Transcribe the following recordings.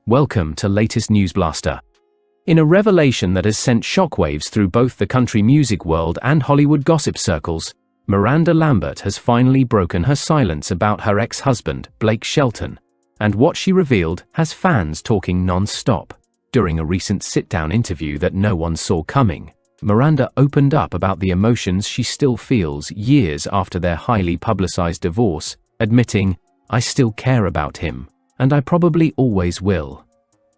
Welcome to latest News Blaster. In a revelation that has sent shockwaves through both the country music world and Hollywood gossip circles, Miranda Lambert has finally broken her silence about her ex-husband, Blake Shelton, and what she revealed has fans talking non-stop. During a recent sit-down interview that no one saw coming, Miranda opened up about the emotions she still feels years after their highly publicized divorce, admitting, "I still care about him, and I probably always will."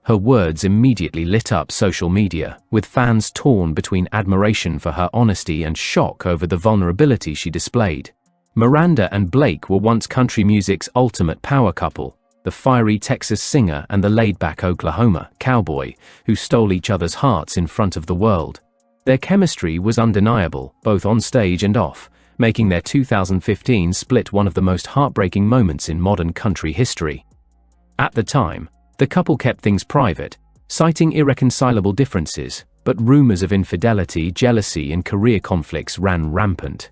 Her words immediately lit up social media, with fans torn between admiration for her honesty and shock over the vulnerability she displayed. Miranda and Blake were once country music's ultimate power couple, the fiery Texas singer and the laid-back Oklahoma cowboy who stole each other's hearts in front of the world. Their chemistry was undeniable, both on stage and off, making their 2015 split one of the most heartbreaking moments in modern country history. At the time, the couple kept things private, citing irreconcilable differences, but rumors of infidelity, jealousy, and career conflicts ran rampant.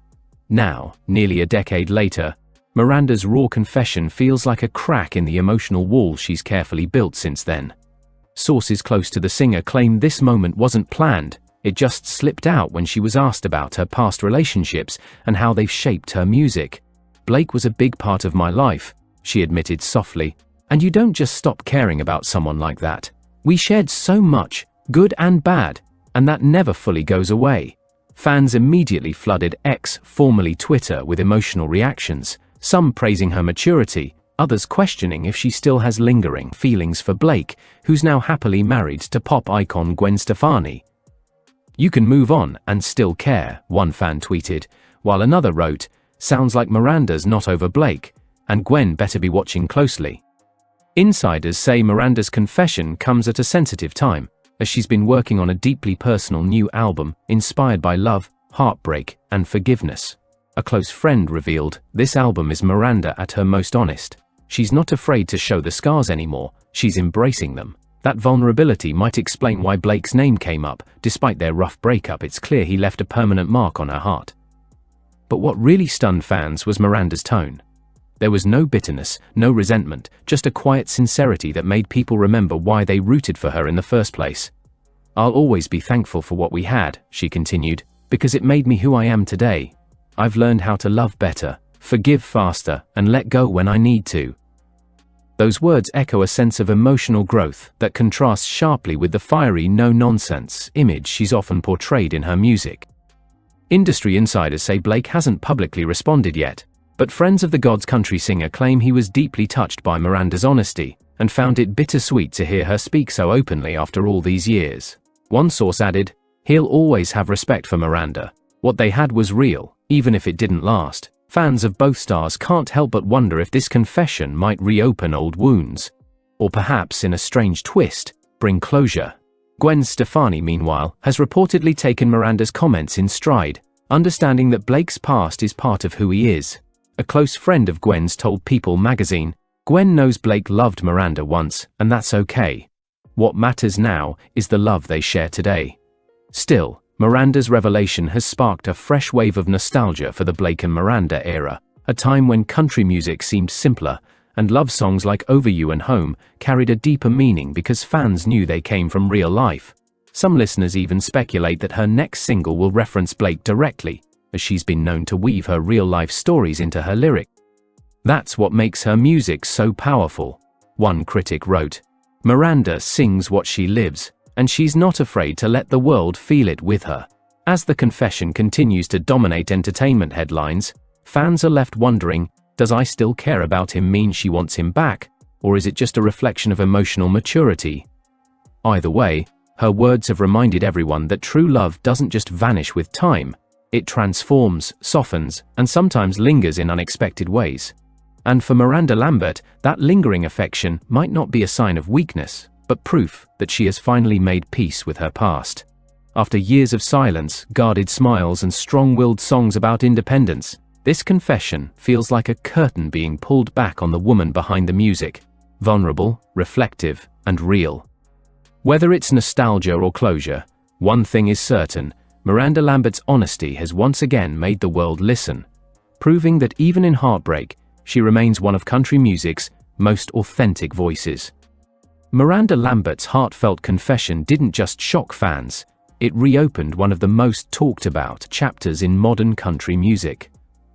Now, nearly a decade later, Miranda's raw confession feels like a crack in the emotional wall she's carefully built since then. Sources close to the singer claim this moment wasn't planned, it just slipped out when she was asked about her past relationships and how they've shaped her music. "Blake was a big part of my life," she admitted softly. "And you don't just stop caring about someone like that. We shared so much, good and bad, and that never fully goes away." Fans immediately flooded X, formerly Twitter, with emotional reactions, some praising her maturity, others questioning if she still has lingering feelings for Blake, who's now happily married to pop icon Gwen Stefani. "You can move on and still care," one fan tweeted, while another wrote, "Sounds like Miranda's not over Blake, and Gwen better be watching closely." Insiders say Miranda's confession comes at a sensitive time, as she's been working on a deeply personal new album inspired by love, heartbreak, and forgiveness. A close friend revealed, "This album is Miranda at her most honest. She's not afraid to show the scars anymore, she's embracing them." That vulnerability might explain why Blake's name came up. Despite their rough breakup, it's clear he left a permanent mark on her heart. But what really stunned fans was Miranda's tone. There was no bitterness, no resentment, just a quiet sincerity that made people remember why they rooted for her in the first place. "I'll always be thankful for what we had," she continued, "because it made me who I am today. I've learned how to love better, forgive faster, and let go when I need to." Those words echo a sense of emotional growth that contrasts sharply with the fiery, no-nonsense image she's often portrayed in her music. Industry insiders say Blake hasn't publicly responded yet, but friends of the God's country singer claim he was deeply touched by Miranda's honesty and found it bittersweet to hear her speak so openly after all these years. One source added, "He'll always have respect for Miranda. What they had was real, even if it didn't last." Fans of both stars can't help but wonder if this confession might reopen old wounds, or perhaps, in a strange twist, bring closure. Gwen Stefani, meanwhile, has reportedly taken Miranda's comments in stride, understanding that Blake's past is part of who he is. A close friend of Gwen's told People magazine, "Gwen knows Blake loved Miranda once, and that's okay. What matters now is the love they share today." Still, Miranda's revelation has sparked a fresh wave of nostalgia for the Blake and Miranda era, a time when country music seemed simpler, and love songs like Over You and Home carried a deeper meaning because fans knew they came from real life. Some listeners even speculate that her next single will reference Blake directly, as she's been known to weave her real-life stories into her lyrics. "That's what makes her music so powerful," one critic wrote. "Miranda sings what she lives, and she's not afraid to let the world feel it with her." As the confession continues to dominate entertainment headlines, fans are left wondering, does "I still care about him" mean she wants him back, or is it just a reflection of emotional maturity? Either way, her words have reminded everyone that true love doesn't just vanish with time, it transforms, softens, and sometimes lingers in unexpected ways. And for Miranda Lambert, that lingering affection might not be a sign of weakness, but proof that she has finally made peace with her past. After years of silence, guarded smiles, and strong-willed songs about independence, this confession feels like a curtain being pulled back on the woman behind the music, vulnerable, reflective, and real. Whether it's nostalgia or closure, one thing is certain: Miranda Lambert's honesty has once again made the world listen, proving that even in heartbreak, she remains one of country music's most authentic voices. Miranda Lambert's heartfelt confession didn't just shock fans, it reopened one of the most talked about chapters in modern country music.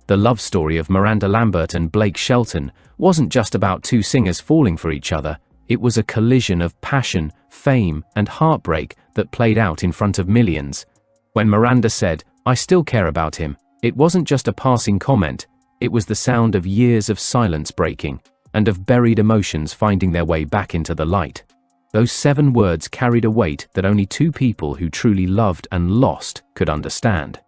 The love story of Miranda Lambert and Blake Shelton wasn't just about two singers falling for each other, it was a collision of passion, fame, and heartbreak that played out in front of millions. When Miranda said, "I still care about him," it wasn't just a passing comment, it was the sound of years of silence breaking, and of buried emotions finding their way back into the light. Those 7 words carried a weight that only two people who truly loved and lost could understand.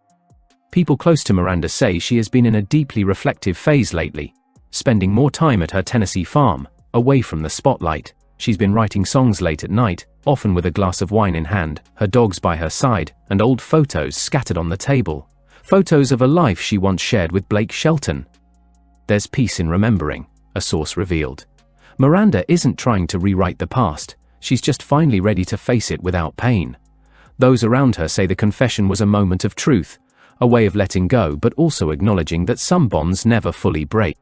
People close to Miranda say she has been in a deeply reflective phase lately, spending more time at her Tennessee farm, away from the spotlight. She's been writing songs late at night, often with a glass of wine in hand, her dogs by her side, and old photos scattered on the table. Photos of a life she once shared with Blake Shelton. "There's peace in remembering," a source revealed. Miranda isn't trying to rewrite the past, she's just finally ready to face it without pain. Those around her say the confession was a moment of truth, a way of letting go but also acknowledging that some bonds never fully break.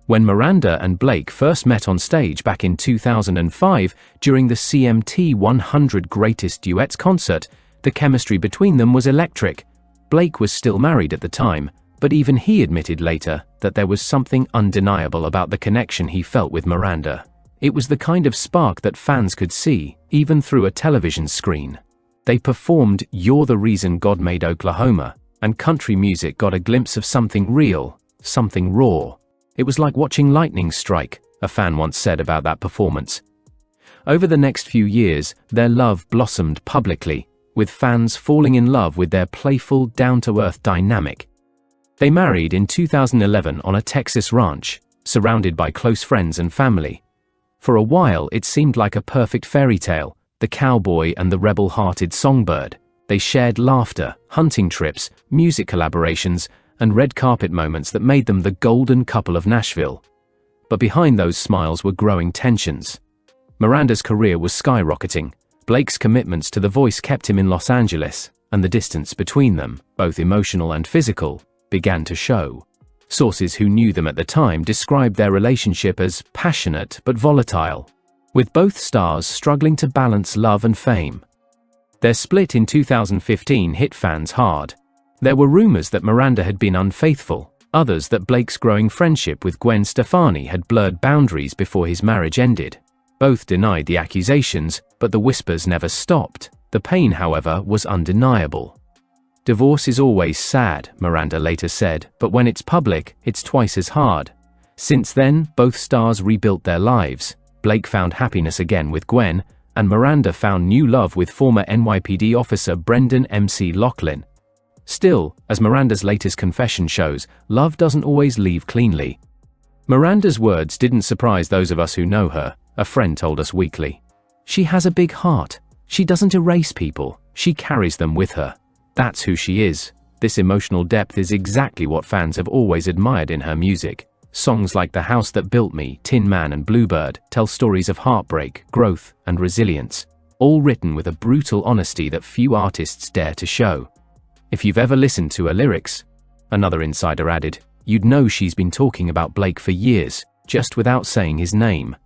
When Miranda and Blake first met on stage back in 2005 during the CMT 100 Greatest Duets concert, the chemistry between them was electric. Blake was still married at the time, but even he admitted later that there was something undeniable about the connection he felt with Miranda. It was the kind of spark that fans could see, even through a television screen. They performed "You're the Reason God Made Oklahoma," and country music got a glimpse of something real, something raw. It was like watching lightning strike, a fan once said about that performance. Over the next few years, their love blossomed publicly, with fans falling in love with their playful, down-to-earth dynamic. They married in 2011 on a Texas ranch, surrounded by close friends and family. For a while it seemed like a perfect fairy tale, the cowboy and the rebel-hearted songbird. They shared laughter, hunting trips, music collaborations, and red carpet moments that made them the golden couple of Nashville. But behind those smiles were growing tensions. Miranda's career was skyrocketing, Blake's commitments to The Voice kept him in Los Angeles, and the distance between them, both emotional and physical, began to show. Sources who knew them at the time described their relationship as passionate but volatile, with both stars struggling to balance love and fame. Their split in 2015 hit fans hard. There were rumors that Miranda had been unfaithful, others that Blake's growing friendship with Gwen Stefani had blurred boundaries before his marriage ended. Both denied the accusations, but the whispers never stopped. The pain, however, was undeniable. "Divorce is always sad," Miranda later said, "but when it's public, it's twice as hard." Since then, both stars rebuilt their lives. Blake found happiness again with Gwen, and Miranda found new love with former NYPD officer Brendan MC Loughlin. Still, as Miranda's latest confession shows, love doesn't always leave cleanly. Miranda's words didn't surprise those of us who know her, a friend told us weekly. "She has a big heart. She doesn't erase people, she carries them with her. That's who she is." This emotional depth is exactly what fans have always admired in her music. Songs like The House That Built Me, Tin Man and Bluebird tell stories of heartbreak, growth, and resilience, all written with a brutal honesty that few artists dare to show. "If you've ever listened to her lyrics," another insider added, "you'd know she's been talking about Blake for years, just without saying his name."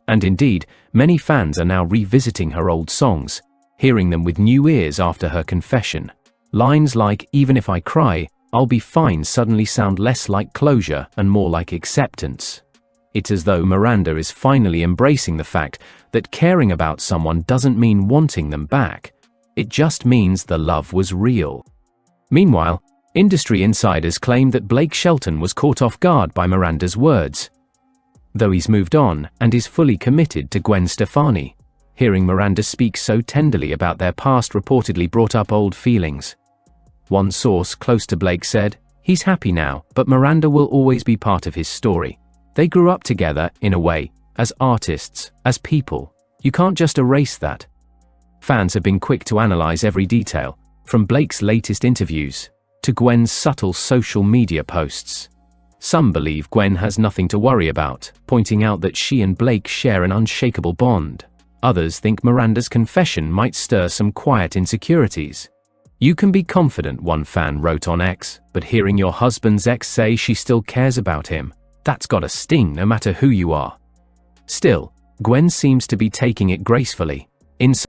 And indeed, many fans are now revisiting her old songs, hearing them with new ears after her confession. Lines like "Even if I cry, I'll be fine" suddenly sound less like closure and more like acceptance. It's as though Miranda is finally embracing the fact that caring about someone doesn't mean wanting them back. It just means the love was real. Meanwhile, industry insiders claim that Blake Shelton was caught off guard by Miranda's words, though he's moved on and is fully committed to Gwen Stefani. Hearing Miranda speak so tenderly about their past reportedly brought up old feelings. One source close to Blake said, "He's happy now, but Miranda will always be part of his story. They grew up together, in a way, as artists, as people. You can't just erase that." Fans have been quick to analyze every detail, from Blake's latest interviews to Gwen's subtle social media posts. Some believe Gwen has nothing to worry about, pointing out that she and Blake share an unshakable bond. Others think Miranda's confession might stir some quiet insecurities. "You can be confident," one fan wrote on X, "but hearing your husband's ex say she still cares about him, that's gotta sting no matter who you are." Still, Gwen seems to be taking it gracefully. Insiders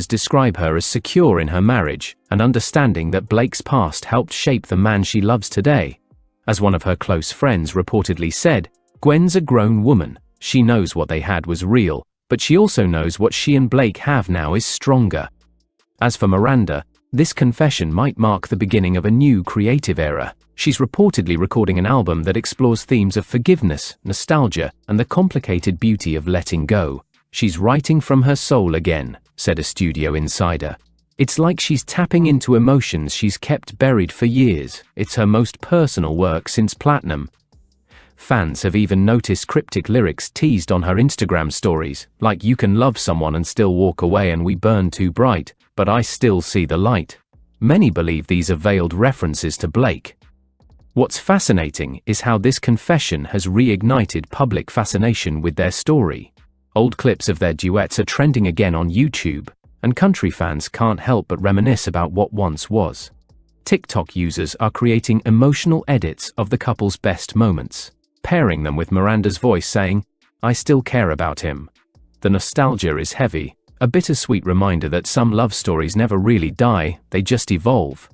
describe her as secure in her marriage and understanding that Blake's past helped shape the man she loves today. As one of her close friends reportedly said, "Gwen's a grown woman. She knows what they had was real, but she also knows what she and Blake have now is stronger." As for Miranda, this confession might mark the beginning of a new creative era. She's reportedly recording an album that explores themes of forgiveness, nostalgia, and the complicated beauty of letting go. "She's writing from her soul again," said a studio insider. "It's like she's tapping into emotions she's kept buried for years. It's her most personal work since Platinum." Fans have even noticed cryptic lyrics teased on her Instagram stories, like "You can love someone and still walk away and we burn too bright, but I still see the light." Many believe these are veiled references to Blake. What's fascinating is how this confession has reignited public fascination with their story. Old clips of their duets are trending again on YouTube, and country fans can't help but reminisce about what once was. TikTok users are creating emotional edits of the couple's best moments, pairing them with Miranda's voice saying, "I still care about him." The nostalgia is heavy, a bittersweet reminder that some love stories never really die, they just evolve.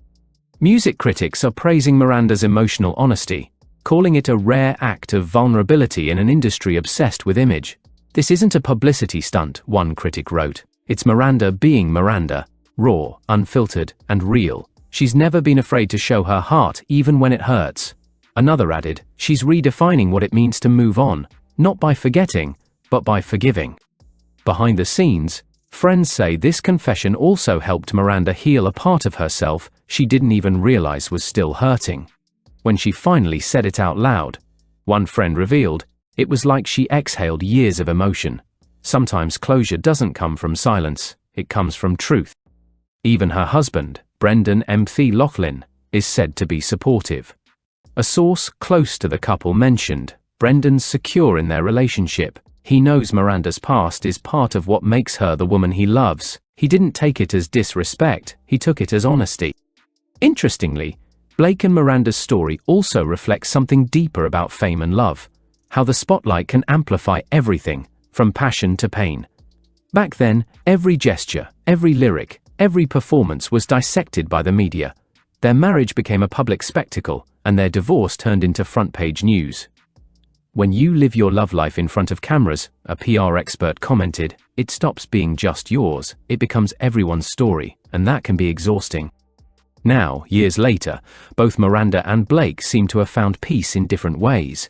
Music critics are praising Miranda's emotional honesty, calling it a rare act of vulnerability in an industry obsessed with image. "This isn't a publicity stunt," one critic wrote. "It's Miranda being Miranda, raw, unfiltered, and real. She's never been afraid to show her heart even when it hurts." Another added, "She's redefining what it means to move on, not by forgetting, but by forgiving." Behind the scenes, friends say this confession also helped Miranda heal a part of herself she didn't even realize was still hurting. When she finally said it out loud, one friend revealed, it was like she exhaled years of emotion. Sometimes closure doesn't come from silence, it comes from truth. Even her husband, Brendan M. Loughlin, is said to be supportive. A source close to the couple mentioned, "Brendan's secure in their relationship. He knows Miranda's past is part of what makes her the woman he loves. He didn't take it as disrespect, he took it as honesty." Interestingly, Blake and Miranda's story also reflects something deeper about fame and love, how the spotlight can amplify everything, from passion to pain. Back then, every gesture, every lyric, every performance was dissected by the media. Their marriage became a public spectacle, and their divorce turned into front-page news. "When you live your love life in front of cameras," a PR expert commented, "it stops being just yours, it becomes everyone's story, and that can be exhausting." Now, years later, both Miranda and Blake seem to have found peace in different ways.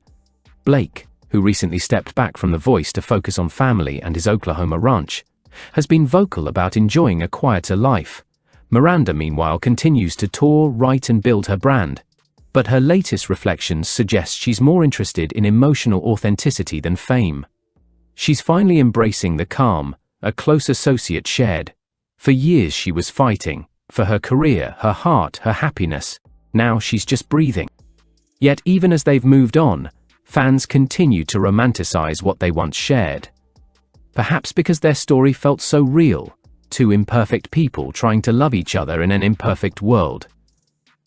Blake, who recently stepped back from The Voice to focus on family and his Oklahoma ranch, has been vocal about enjoying a quieter life. Miranda, meanwhile, continues to tour, write, and build her brand. But her latest reflections suggest she's more interested in emotional authenticity than fame. She's finally embracing the calm a close associate shared. For years she was fighting, for her career, her heart, her happiness. Now she's just breathing. Yet even as they've moved on, fans continue to romanticize what they once shared. Perhaps because their story felt so real, two imperfect people trying to love each other in an imperfect world.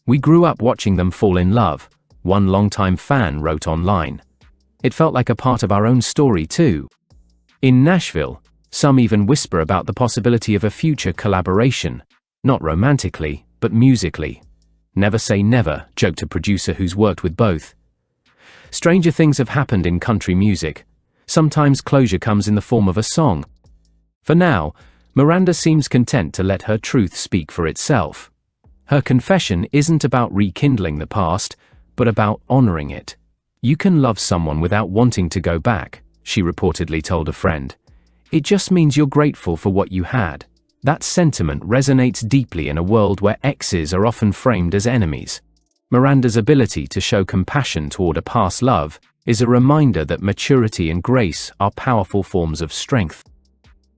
"We grew up watching them fall in love," one longtime fan wrote online. "It felt like a part of our own story too." In Nashville, some even whisper about the possibility of a future collaboration, not romantically, but musically. "Never say never," joked a producer who's worked with both. Stranger things have happened in country music. Sometimes closure comes in the form of a song. For now, Miranda seems content to let her truth speak for itself. Her confession isn't about rekindling the past, but about honoring it. "You can love someone without wanting to go back," she reportedly told a friend. "It just means you're grateful for what you had." That sentiment resonates deeply in a world where exes are often framed as enemies. Miranda's ability to show compassion toward a past love is a reminder that maturity and grace are powerful forms of strength.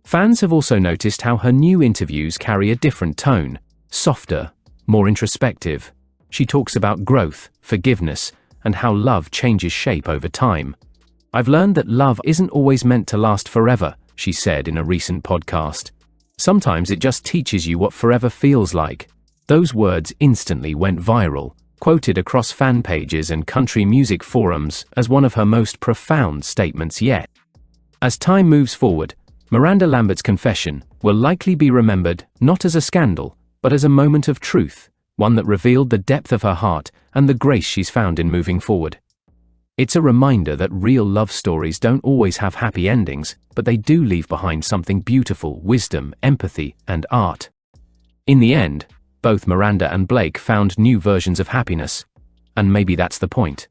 Fans have also noticed how her new interviews carry a different tone, softer, more introspective. She talks about growth, forgiveness, and how love changes shape over time. "I've learned that love isn't always meant to last forever," she said in a recent podcast. "Sometimes it just teaches you what forever feels like." Those words instantly went viral, quoted across fan pages and country music forums as one of her most profound statements yet. As time moves forward, Miranda Lambert's confession will likely be remembered not as a scandal, but as a moment of truth, one that revealed the depth of her heart and the grace she's found in moving forward. It's a reminder that real love stories don't always have happy endings, but they do leave behind something beautiful: wisdom, empathy, and art. In the end, both Miranda and Blake found new versions of happiness. And maybe that's the point.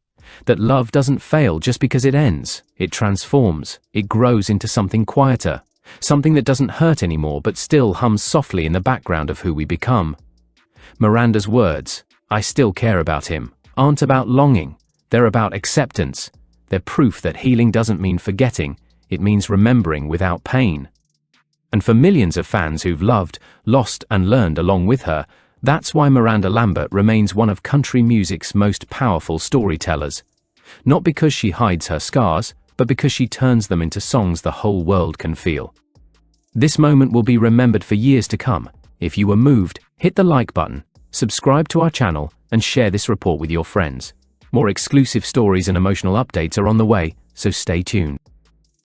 That love doesn't fail just because it ends. It transforms. It grows into something quieter. Something that doesn't hurt anymore but still hums softly in the background of who we become. Miranda's words, "I still care about him," aren't about longing. They're about acceptance. They're proof that healing doesn't mean forgetting. It means remembering without pain. And for millions of fans who've loved, lost, and learned along with her, that's why Miranda Lambert remains one of country music's most powerful storytellers. Not because she hides her scars, but because she turns them into songs the whole world can feel. This moment will be remembered for years to come. If you were moved, hit the like button, subscribe to our channel, and share this report with your friends. More exclusive stories and emotional updates are on the way, so stay tuned.